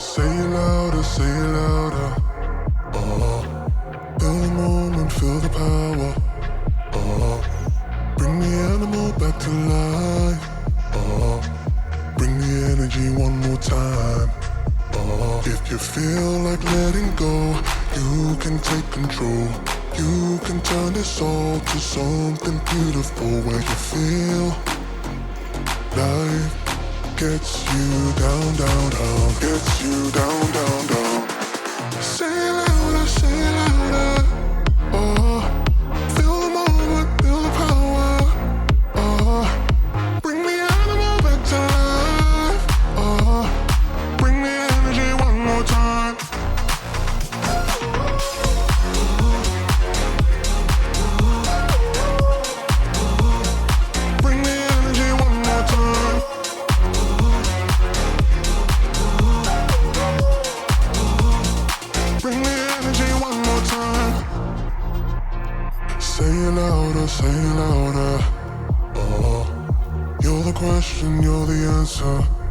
Say it louder, say it louder. Feel the moment, feel the power. Bring the animal back to life. Bring the energy one more time. If you feel like letting go, you can take control. You can turn this all to something beautiful where you feel life gets you down, down, down, gets you down, down, down. Say it louder, say it louder. Feel the moment, feel the power. Bring the animal back to life. Bring the energy one more time. Bring the energy one more time. Bring the energy one more time. Say it louder, say it louder. You're the question, you're the answer.